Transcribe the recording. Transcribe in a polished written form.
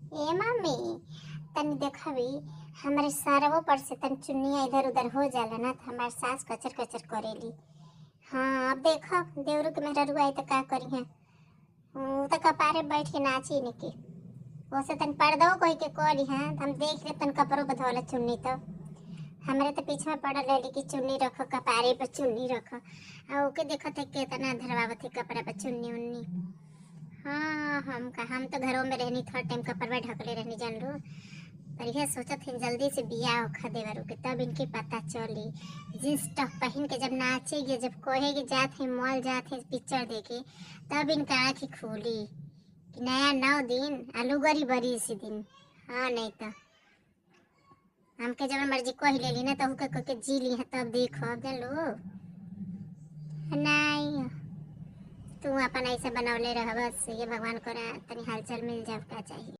ए mummy, तनी देखबी हमारे सरवो पर से तनी चुन्निया इधर उधर हो जाला ना, तो हमार सास कचर कचर करेली। हाँ अब देखो देवरू के मेहररू आई तो का करी है। वो तो कपारे बैठ के नाची निकी। वो से तन पर्दो कोई के करी है, हम देख ले तन कपड़ों बधौला चुन्नी तो हमारे तो पीछे में पड़ल रही कि चुन्नी रखो, कपारे पर चुन्नी रखो। आ ओके देखो थे कितना धरवावत है कपड़ा पर चुन्नी उन्नी। हाँ हम तो घरों में रहनी, थोड़ा टाइम कपड़ में ढकले रहनी जान लो। पर यह सोचत है जल्दी से बियाह होखा देवरू के, तब इनके पता चली। जींस टॉप पहन के जब नाचेगी, जब कहेगी जात है मॉल जात है पिक्चर देखे, तब इनका आँख ही खोली कि नया 9 दिन आलूगरी बरी इसी दिन। हाँ नहीं तो हमके जब मर्जी कह लेली ना तो के जी ली है, तब देखो जान लो। नहीं तू अपन ऐसे बनवले रह, बस ये भगवान को तनी हालचाल मिल जाए, क्या चाहिए।